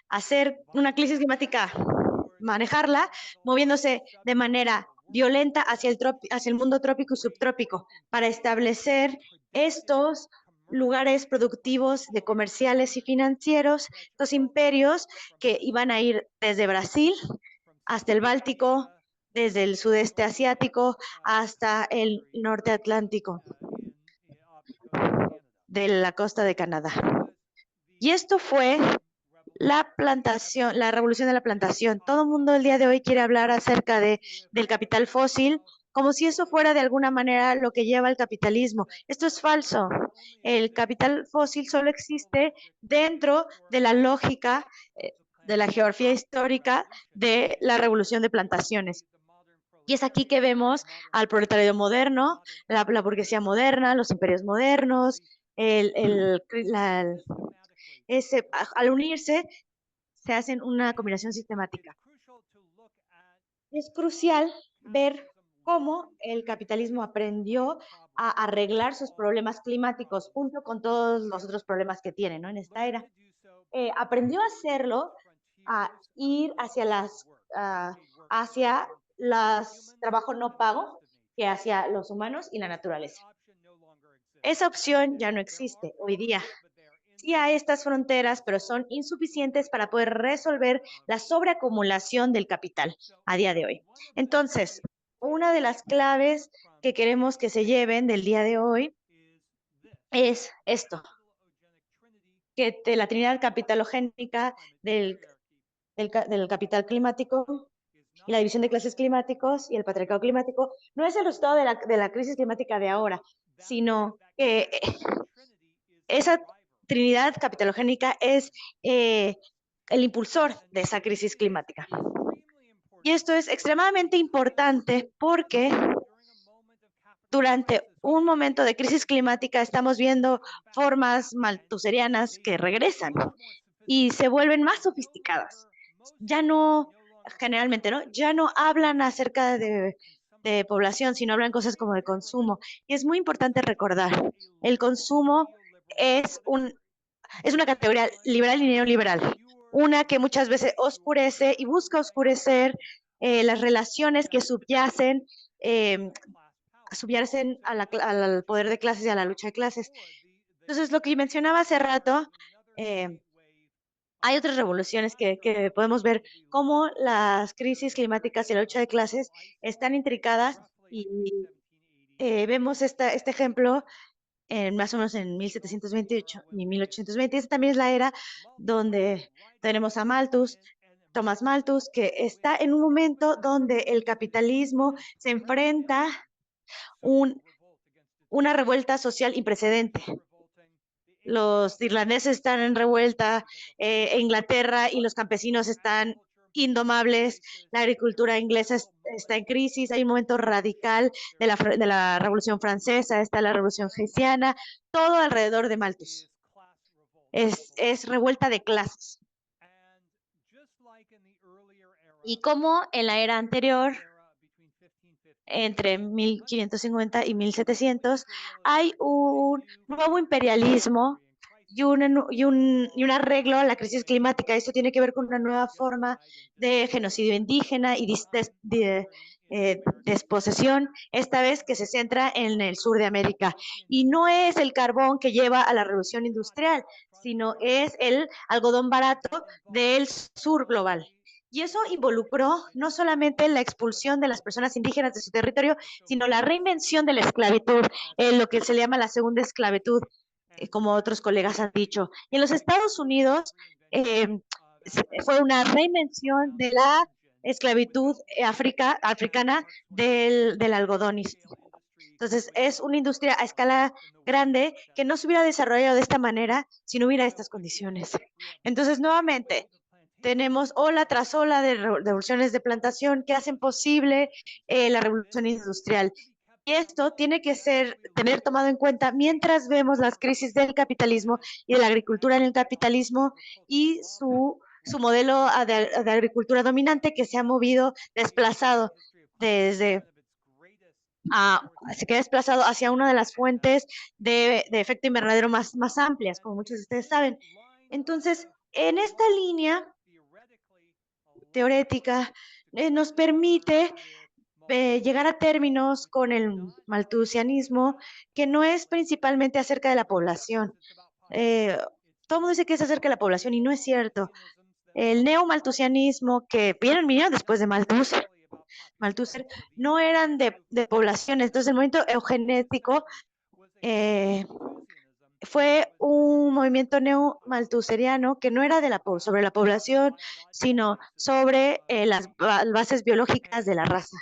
hacer una crisis climática, manejarla, moviéndose de manera violenta hacia el mundo trópico y subtrópico para establecer estos lugares productivos de comerciales y financieros, estos imperios que iban a ir desde Brasil hasta el Báltico, desde el sudeste asiático hasta el norte atlántico de la costa de Canadá. Y esto fue la plantación, la revolución de la plantación. Todo el mundo el día de hoy quiere hablar acerca del capital fósil, como si eso fuera de alguna manera lo que lleva al capitalismo. Esto es falso. El capital fósil solo existe dentro de la lógica de la geografía histórica de la revolución de plantaciones. Y es aquí que vemos al proletariado moderno, la burguesía moderna, los imperios modernos, al unirse se hacen una combinación sistemática. Es crucial ver cómo el capitalismo aprendió a arreglar sus problemas climáticos junto con todos los otros problemas que tiene, ¿no? En esta era. Aprendió a hacerlo, a ir hacia trabajo no pago, que hacia los humanos y la naturaleza. Esa opción ya no existe hoy día. Sí hay estas fronteras, pero son insuficientes para poder resolver la sobreacumulación del capital a día de hoy. Entonces, una de las claves que queremos que se lleven del día de hoy es esto, que de la trinidad capitalogénica del capital climático y la división de clases climáticos y el patriarcado climático no es el resultado de la crisis climática de ahora, sino que esa trinidad capitalogénica es el impulsor de esa crisis climática. Y esto es extremadamente importante porque durante un momento de crisis climática estamos viendo formas maltuserianas que regresan y se vuelven más sofisticadas. Ya no, generalmente, ¿no? Ya no hablan acerca de población, sino hablan cosas como de consumo. Y es muy importante recordar, el consumo es una categoría liberal y neoliberal, una que muchas veces oscurece y busca oscurecer las relaciones que subyacen al poder de clases y a la lucha de clases. Entonces, lo que mencionaba hace rato, hay otras revoluciones que podemos ver cómo las crisis climáticas y la lucha de clases están intricadas y vemos este ejemplo más o menos en 1728 y 1820. Esta también es la era donde tenemos a Malthus, Thomas Malthus, que está en un momento donde el capitalismo se enfrenta a una revuelta social sin precedente. Los irlandeses están en revuelta, Inglaterra y los campesinos están indomables, la agricultura inglesa está en crisis, hay un momento radical de la Revolución Francesa, está la Revolución Haitiana, todo alrededor de Malthus. Es revuelta de clases. Y como en la era anterior, entre 1550 y 1700, hay un nuevo imperialismo y un arreglo a la crisis climática. Esto tiene que ver con una nueva forma de genocidio indígena y desposesión, esta vez que se centra en el sur de América. Y no es el carbón que lleva a la revolución industrial, sino es el algodón barato del sur global. Y eso involucró no solamente la expulsión de las personas indígenas de su territorio, sino la reinvención de la esclavitud, lo que se le llama la segunda esclavitud, como otros colegas han dicho. Y en los Estados Unidos fue una reinvención de la esclavitud africana del algodón. Entonces, es una industria a escala grande que no se hubiera desarrollado de esta manera si no hubiera estas condiciones. Entonces, nuevamente, tenemos ola tras ola de revoluciones de plantación que hacen posible la revolución industrial. Y esto tiene que tener tomado en cuenta mientras vemos las crisis del capitalismo y de la agricultura en el capitalismo y su modelo de agricultura dominante que se ha movido, desplazado se queda desplazado hacia una de las fuentes de efecto invernadero más amplias, como muchos de ustedes saben. Entonces, en esta línea teórica nos permite llegar a términos con el malthusianismo, que no es principalmente acerca de la población. Todo el mundo dice que es acerca de la población y no es cierto. El neomalthusianismo, que vinieron después de Malthus, no eran de poblaciones. Entonces, el movimiento eugenético fue un movimiento neomalthuseriano que no era sobre la población, sino sobre las bases biológicas de la raza.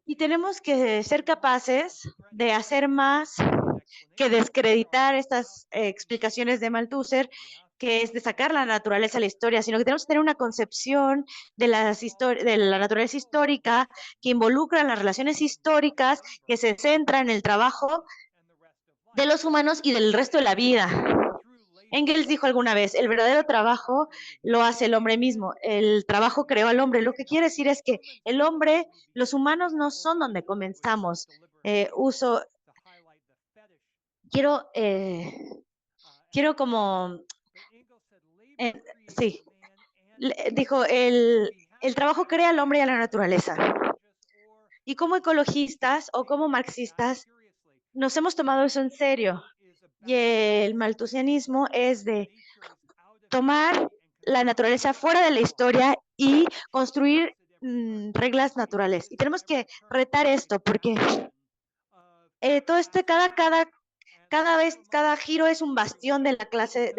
Y tenemos que ser capaces de hacer más que descreditar estas explicaciones de Malthusser, que es de sacar la naturaleza a la historia, sino que tenemos que tener una concepción de la naturaleza histórica que involucra las relaciones históricas, que se centra en el trabajo de los humanos y del resto de la vida. Engels dijo alguna vez, el verdadero trabajo lo hace el hombre mismo, el trabajo creó al hombre. Lo que quiere decir es que el hombre, los humanos no son donde comenzamos. Quiero como, sí, dijo, el trabajo crea al hombre y a la naturaleza. Y como ecologistas o como marxistas, nos hemos tomado eso en serio. Y el malthusianismo es de tomar la naturaleza fuera de la historia y construir reglas naturales. Y tenemos que retar esto porque todo esto, cada giro es un bastión de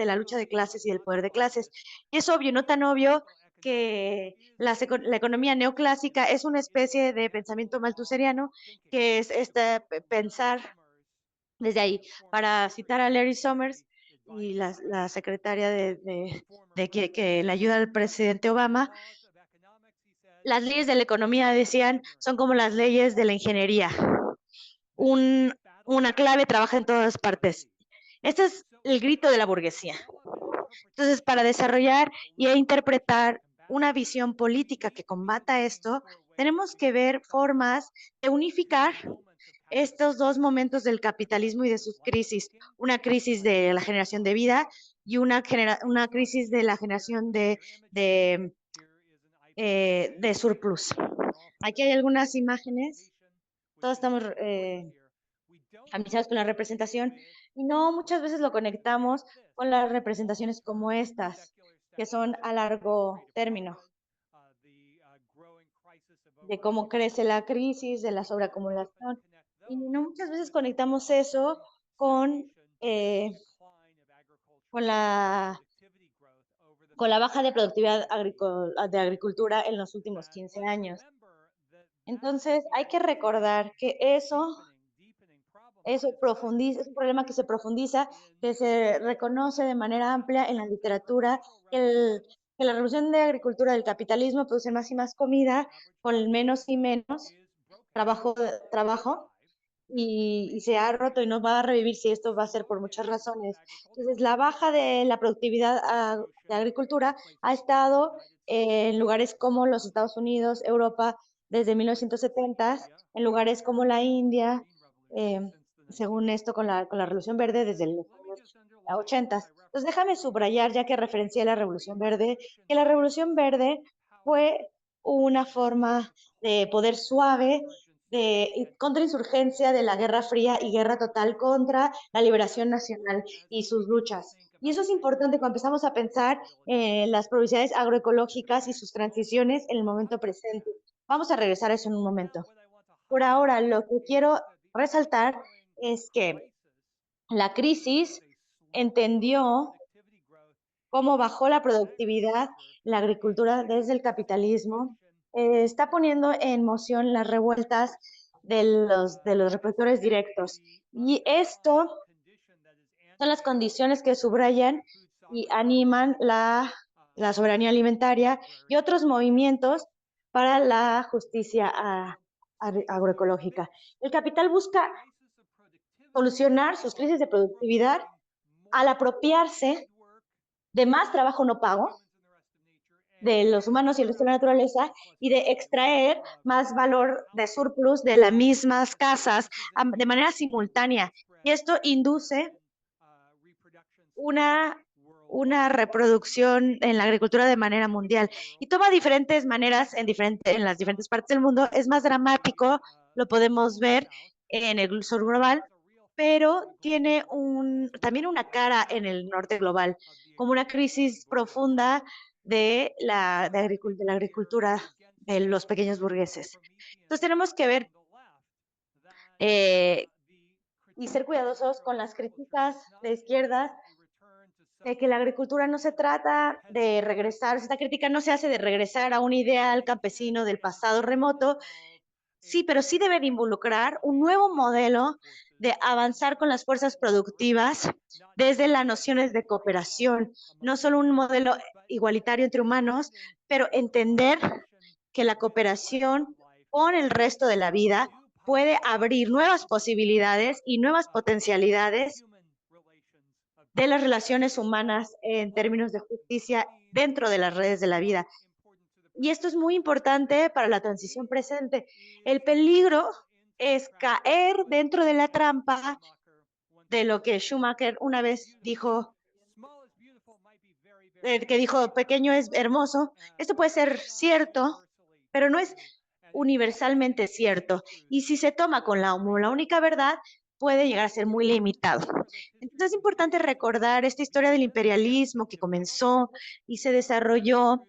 la lucha de clases y del poder de clases. Y es obvio, no tan obvio, que la economía neoclásica es una especie de pensamiento malthuseriano, que es pensar desde ahí. Para citar a Larry Summers y la secretaria que le ayuda al presidente Obama, las leyes de la economía, decían, son como las leyes de la ingeniería. Una clave trabaja en todas partes. Este es el grito de la burguesía. Entonces, para desarrollar e interpretar una visión política que combata esto, tenemos que ver formas de unificar estos dos momentos del capitalismo y de sus crisis. Una crisis de la generación de vida y una crisis de la generación de surplus. Aquí hay algunas imágenes. Todos estamos familiarizados con la representación. Y no muchas veces lo conectamos con las representaciones como estas, que son a largo término, de cómo crece la crisis, de la sobreacumulación. Y no muchas veces conectamos eso con, con la, con la baja de productividad de agricultura en los últimos 15 años. Entonces, hay que recordar que eso profundiza, es un problema que se profundiza, que se reconoce de manera amplia en la literatura, que la revolución de agricultura del capitalismo produce más y más comida con menos y menos trabajo y se ha roto y no va a revivir si esto va a ser por muchas razones. Entonces, la baja de la productividad de agricultura ha estado en lugares como los Estados Unidos, Europa, desde 1970, en lugares como la India, eh, según esto con la Revolución Verde desde los años 80. Entonces, déjame subrayar, ya que referencié la Revolución Verde, que la Revolución Verde fue una forma de poder suave de contrainsurgencia de la Guerra Fría y guerra total contra la liberación nacional y sus luchas. Y eso es importante cuando empezamos a pensar en las provincias agroecológicas y sus transiciones en el momento presente. Vamos a regresar a eso en un momento. Por ahora, lo que quiero resaltar es que la crisis entendió cómo bajó la productividad, la agricultura desde el capitalismo, está poniendo en moción las revueltas de los reproductores directos. Y esto son las condiciones que subrayan y animan la soberanía alimentaria y otros movimientos para la justicia agroecológica. El capital busca solucionar sus crisis de productividad al apropiarse de más trabajo no pago de los humanos y el resto de la naturaleza y de extraer más valor de surplus de las mismas casas de manera simultánea. Y esto induce una reproducción en la agricultura de manera mundial y toma diferentes maneras en las diferentes partes del mundo. Es más dramático, lo podemos ver en el sur global, pero tiene también una cara en el norte global, como una crisis profunda de la agricultura de los pequeños burgueses. Entonces tenemos que ver y ser cuidadosos con las críticas de izquierdas de que la agricultura no se trata de regresar, esta crítica no se hace de regresar a un ideal campesino del pasado remoto, sí, pero sí deben involucrar un nuevo modelo de avanzar con las fuerzas productivas desde las nociones de cooperación, no solo un modelo igualitario entre humanos, pero entender que la cooperación con el resto de la vida puede abrir nuevas posibilidades y nuevas potencialidades de las relaciones humanas en términos de justicia dentro de las redes de la vida. Y esto es muy importante para la transición presente. El peligro es caer dentro de la trampa de lo que Schumacher una vez dijo, que dijo, pequeño es hermoso. Esto puede ser cierto, pero no es universalmente cierto. Y si se toma como la única verdad, puede llegar a ser muy limitado. Entonces es importante recordar esta historia del imperialismo que comenzó y se desarrolló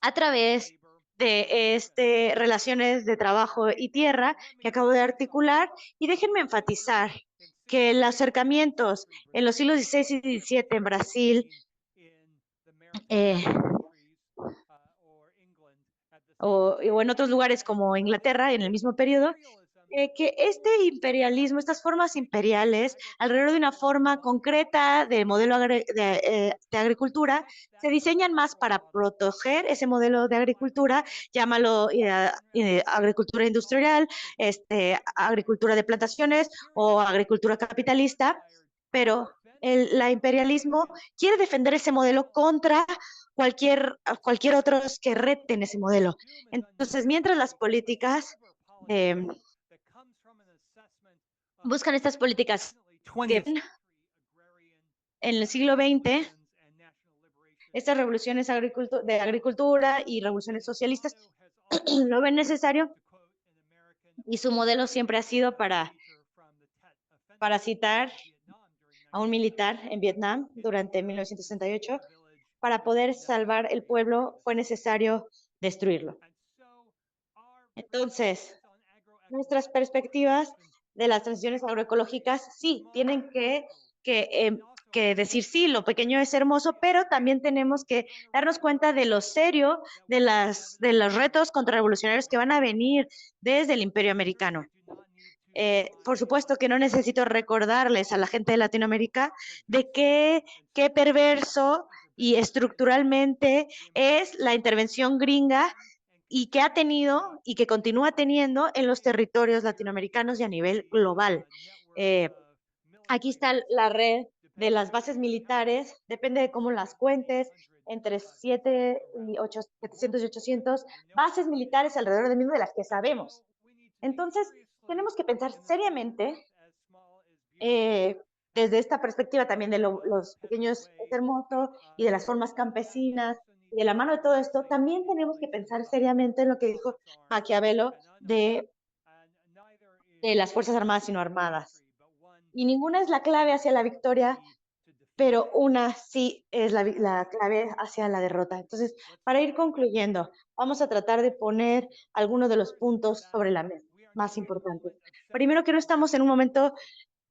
a través de relaciones de trabajo y tierra que acabo de articular. Y déjenme enfatizar que los acercamientos en los siglos XVI y XVII en Brasil o en otros lugares como Inglaterra en el mismo periodo, que este imperialismo, estas formas imperiales, alrededor de una forma concreta de modelo de agricultura, se diseñan más para proteger ese modelo de agricultura, llámalo agricultura industrial, agricultura de plantaciones o agricultura capitalista, pero el imperialismo quiere defender ese modelo contra cualquier otros que reten ese modelo. Entonces, mientras las políticas buscan estas políticas que en el siglo XX, estas revoluciones de agricultura y revoluciones socialistas lo ven necesario y su modelo siempre ha sido para citar a un militar en Vietnam durante 1968. Para poder salvar el pueblo fue necesario destruirlo. Entonces, nuestras perspectivas de las transiciones agroecológicas sí tienen que decir sí, lo pequeño es hermoso, pero también tenemos que darnos cuenta de lo serio de los retos contrarrevolucionarios que van a venir desde el Imperio Americano. Por supuesto que no necesito recordarles a la gente de Latinoamérica de qué perverso y estructuralmente es la intervención gringa y que ha tenido y que continúa teniendo en los territorios latinoamericanos y a nivel global. Aquí está la red de las bases militares, depende de cómo las cuentes, entre 700 y 800 bases militares alrededor del mundo de las que sabemos. Entonces, tenemos que pensar seriamente desde esta perspectiva también de los pequeños es hermoso y de las formas campesinas y de la mano de todo esto, también tenemos que pensar seriamente en lo que dijo Maquiavelo de las Fuerzas Armadas y no armadas. Y ninguna es la clave hacia la victoria, pero una sí es la clave hacia la derrota. Entonces, para ir concluyendo, vamos a tratar de poner algunos de los puntos sobre la mesa más importantes. Primero, que no estamos en un momento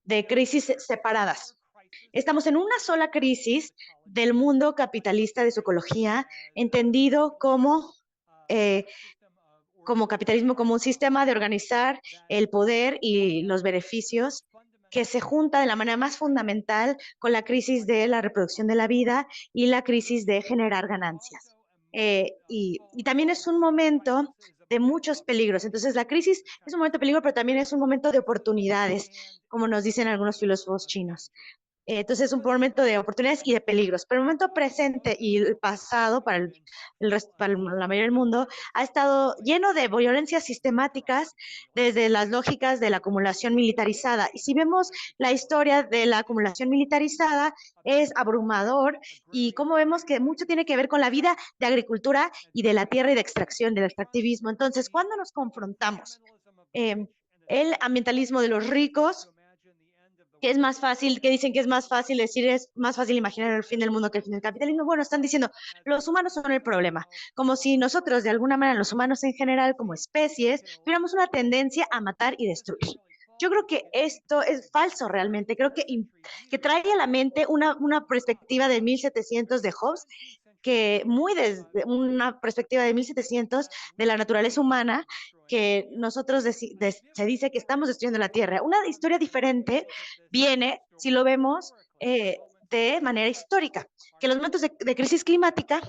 de crisis separadas. Estamos en una sola crisis del mundo capitalista de su ecología, entendido como capitalismo, como un sistema de organizar el poder y los beneficios que se junta de la manera más fundamental con la crisis de la reproducción de la vida y la crisis de generar ganancias. Y también es un momento de muchos peligros. Entonces, la crisis es un momento de peligro, pero también es un momento de oportunidades, como nos dicen algunos filósofos chinos. Entonces es un momento de oportunidades y de peligros, pero el momento presente y el pasado para la mayoría del mundo ha estado lleno de violencias sistemáticas desde las lógicas de la acumulación militarizada. Y si vemos la historia de la acumulación militarizada, es abrumador y como vemos que mucho tiene que ver con la vida de agricultura y de la tierra y de extracción, del extractivismo. Entonces, ¿cuándo nos confrontamos? El ambientalismo de los ricos, que es más fácil, que dicen que es más fácil decir, es más fácil imaginar el fin del mundo que el fin del capitalismo. Bueno, están diciendo, los humanos son el problema, como si nosotros, de alguna manera, los humanos en general, como especies, tuviéramos una tendencia a matar y destruir. Yo creo que esto es falso realmente, creo que trae a la mente una perspectiva de 1700 de Hobbes, que muy desde una perspectiva de 1700 de la naturaleza humana, que nosotros se dice que estamos destruyendo la Tierra. Una historia diferente viene, si lo vemos, de manera histórica, que los momentos de crisis climática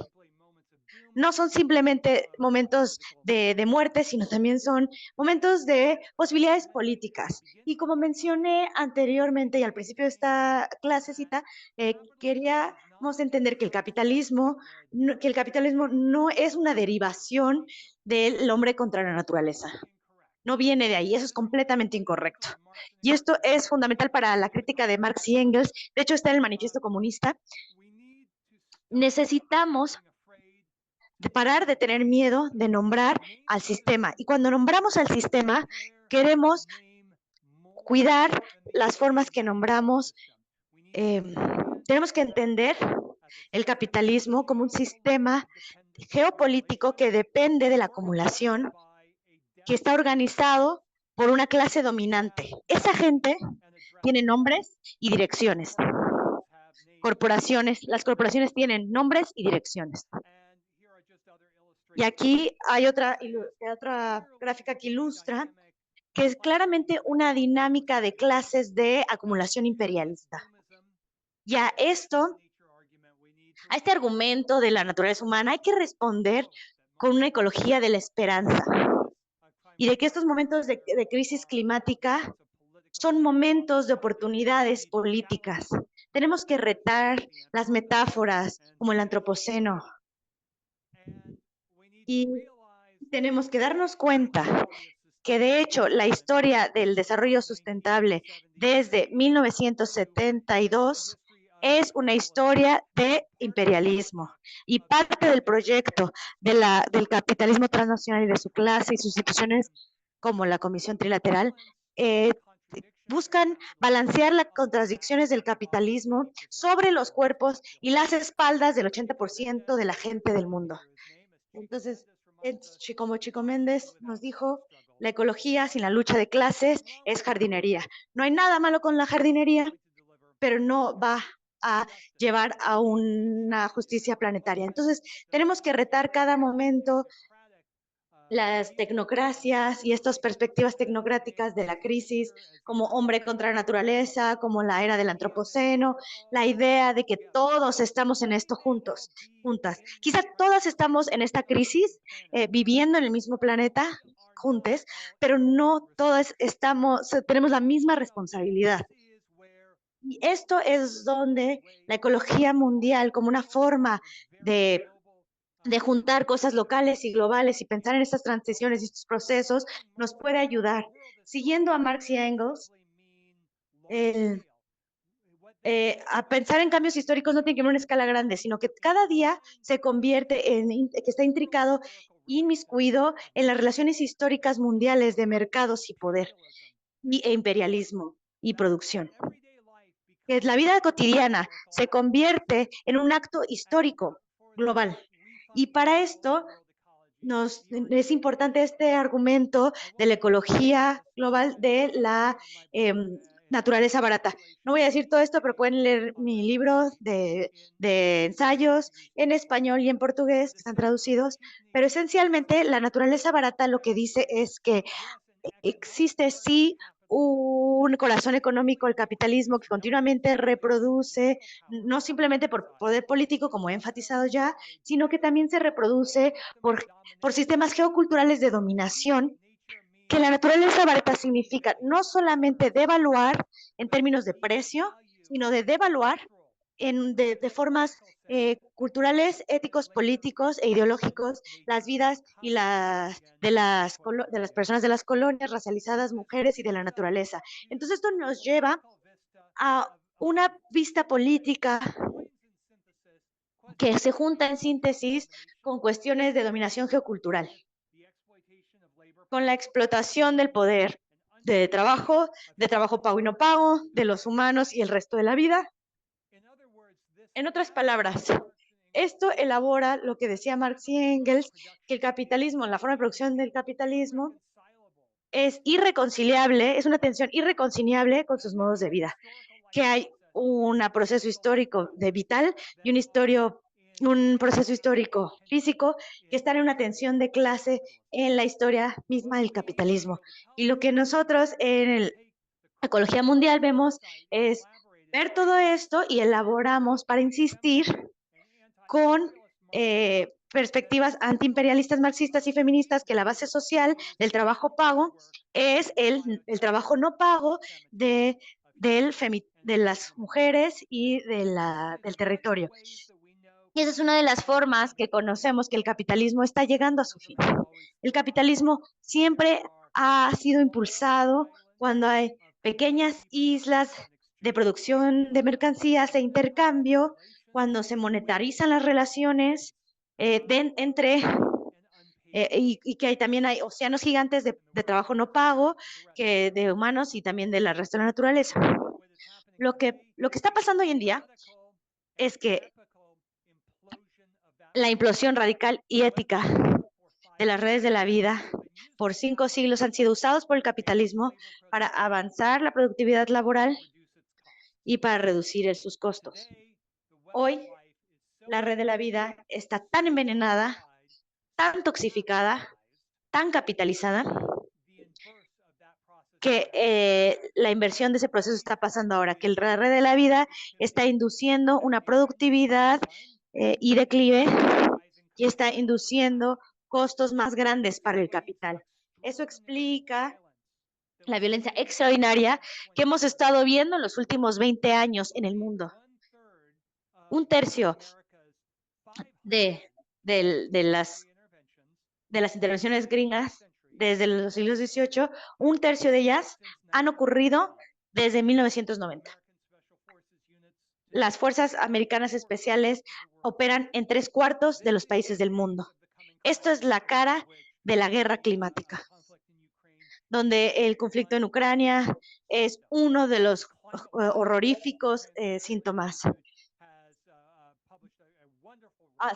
no son simplemente momentos de muerte, sino también son momentos de posibilidades políticas. Y como mencioné anteriormente y al principio de esta clasecita, queríamos entender que el capitalismo no es una derivación del hombre contra la naturaleza. No viene de ahí, eso es completamente incorrecto. Y esto es fundamental para la crítica de Marx y Engels. De hecho, está en el Manifiesto Comunista. Necesitamos parar de tener miedo de nombrar al sistema. Y cuando nombramos al sistema, queremos cuidar las formas que nombramos. Tenemos que entender el capitalismo como un sistema geopolítico que depende de la acumulación, que está organizado por una clase dominante. Esa gente tiene nombres y direcciones. Las corporaciones tienen nombres y direcciones. Y aquí hay otra gráfica que ilustra que es claramente una dinámica de clases de acumulación imperialista. Y a este argumento de la naturaleza humana hay que responder con una ecología de la esperanza y de que estos momentos de crisis climática son momentos de oportunidades políticas. Tenemos que retar las metáforas como el antropoceno y tenemos que darnos cuenta que de hecho la historia del desarrollo sustentable desde 1972 es una historia de imperialismo y parte del proyecto del capitalismo transnacional y de su clase y sus instituciones como la Comisión Trilateral buscan balancear las contradicciones del capitalismo sobre los cuerpos y las espaldas del 80% de la gente del mundo. Entonces, como Chico Méndez nos dijo, la ecología sin la lucha de clases es jardinería. No hay nada malo con la jardinería, pero no va a llevar a una justicia planetaria. Entonces, tenemos que retar cada momento las tecnocracias y estas perspectivas tecnocráticas de la crisis como hombre contra naturaleza, como la era del antropoceno, la idea de que todos estamos en esto juntas. Quizá todas estamos en esta crisis viviendo en el mismo planeta juntos, pero no todas tenemos la misma responsabilidad. Y esto es donde la ecología mundial, como una forma de juntar cosas locales y globales y pensar en estas transiciones y estos procesos, nos puede ayudar. Siguiendo a Marx y Engels, a pensar en cambios históricos no tiene que ver una escala grande, sino que cada día se convierte que está intricado, inmiscuido en las relaciones históricas mundiales de mercados y poder, e imperialismo y producción. Que la vida cotidiana se convierte en un acto histórico global. Y para esto es importante este argumento de la ecología global de la naturaleza barata. No voy a decir todo esto, pero pueden leer mi libro de ensayos en español y en portugués, que están traducidos, pero esencialmente la naturaleza barata lo que dice es que existe sí un corazón económico, el capitalismo, que continuamente reproduce, no simplemente por poder político, como he enfatizado ya, sino que también se reproduce por sistemas geoculturales de dominación, que la naturaleza barata significa no solamente devaluar en términos de precio, sino de devaluar de formas culturales, éticos, políticos e ideológicos las vidas y de las personas de las colonias racializadas, mujeres y de la naturaleza. Entonces esto nos lleva a una vista política que se junta en síntesis con cuestiones de dominación geocultural, con la explotación del poder de trabajo pago y no pago, de los humanos y el resto de la vida. En otras palabras, esto elabora lo que decía Marx y Engels, que el capitalismo, la forma de producción del capitalismo, es irreconciliable, es una tensión irreconciliable con sus modos de vida, que hay un proceso histórico de vital y un proceso histórico físico que están en una tensión de clase en la historia misma del capitalismo. Y lo que nosotros en la ecología mundial vemos es ver todo esto y elaboramos para insistir con perspectivas antiimperialistas, marxistas y feministas, que la base social del trabajo pago es el trabajo no pago de las mujeres y del territorio. Y esa es una de las formas que conocemos que el capitalismo está llegando a su fin. El capitalismo siempre ha sido impulsado cuando hay pequeñas islas de producción de mercancías e intercambio, cuando se monetarizan las relaciones y que también hay océanos gigantes de trabajo no pago, que de humanos y también del resto de la naturaleza. Lo que está pasando hoy en día es que la implosión radical y ética de las redes de la vida por 5 siglos han sido usados por el capitalismo para avanzar la productividad laboral y para reducir sus costos. Hoy, la red de la vida está tan envenenada, tan toxificada, tan capitalizada, que la inversión de ese proceso está pasando ahora, que la red de la vida está induciendo una productividad y declive y está induciendo costos más grandes para el capital. Eso explica la violencia extraordinaria que hemos estado viendo en los últimos 20 años en el mundo. Un tercio de las intervenciones gringas desde los siglos XVIII, un tercio de ellas han ocurrido desde 1990. Las fuerzas americanas especiales operan en 3/4 de los países del mundo. Esto es la cara de la guerra climática. donde el conflicto en Ucrania es uno de los horroríficos síntomas.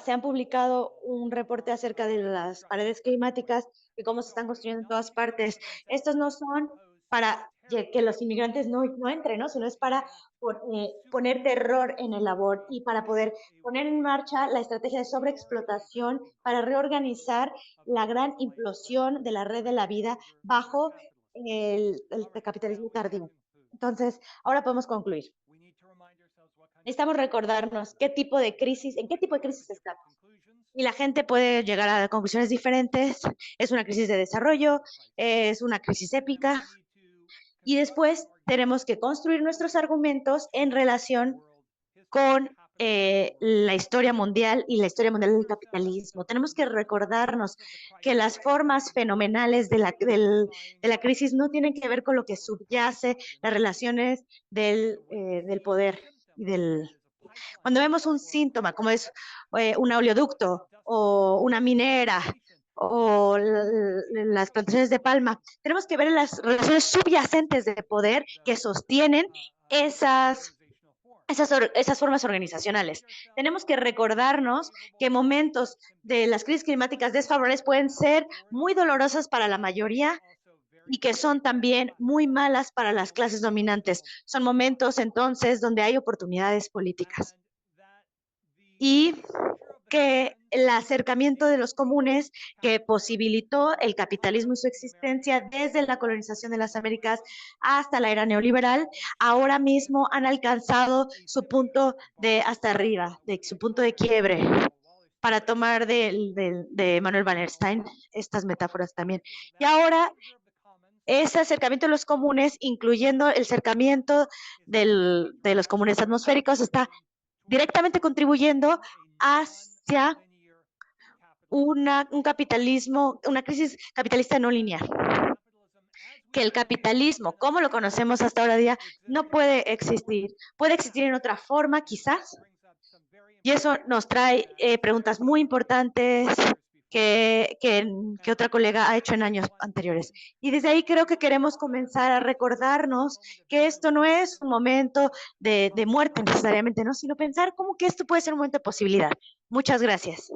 Se han publicado un reporte acerca de las paredes climáticas y cómo se están construyendo en todas partes. Estos no son para que los inmigrantes no entren, ¿no? Sino es para poner terror en el labor y para poder poner en marcha la estrategia de sobreexplotación para reorganizar la gran implosión de la red de la vida bajo el capitalismo tardío. Entonces, ahora podemos concluir. Necesitamos recordarnos en qué tipo de crisis estamos. Y la gente puede llegar a conclusiones diferentes. Es una crisis de desarrollo, es una crisis épica. Y después tenemos que construir nuestros argumentos en relación con la historia mundial y la historia mundial del capitalismo. Tenemos que recordarnos que las formas fenomenales de la crisis no tienen que ver con lo que subyace las relaciones del poder y del... Cuando vemos un síntoma, como es un oleoducto o una minera o las plantaciones de palma, tenemos que ver las relaciones subyacentes de poder que sostienen esas formas organizacionales. Tenemos que recordarnos que momentos de las crisis climáticas desfavorables pueden ser muy dolorosas para la mayoría y que son también muy malas para las clases dominantes. Son momentos entonces donde hay oportunidades políticas. Y que el acercamiento de los comunes que posibilitó el capitalismo y su existencia desde la colonización de las Américas hasta la era neoliberal, ahora mismo han alcanzado su punto de hasta arriba, de su punto de quiebre, para tomar de Manuel Wallerstein estas metáforas también. Y ahora ese acercamiento de los comunes, incluyendo el acercamiento de los comunes atmosféricos, está directamente contribuyendo hacia un capitalismo, una crisis capitalista no lineal. Que el capitalismo, como lo conocemos hasta ahora día, no puede existir. Puede existir en otra forma, quizás. Y eso nos trae preguntas muy importantes que otra colega ha hecho en años anteriores. Y desde ahí creo que queremos comenzar a recordarnos que esto no es un momento de muerte necesariamente, ¿no? Sino pensar cómo que esto puede ser un momento de posibilidad. Muchas gracias.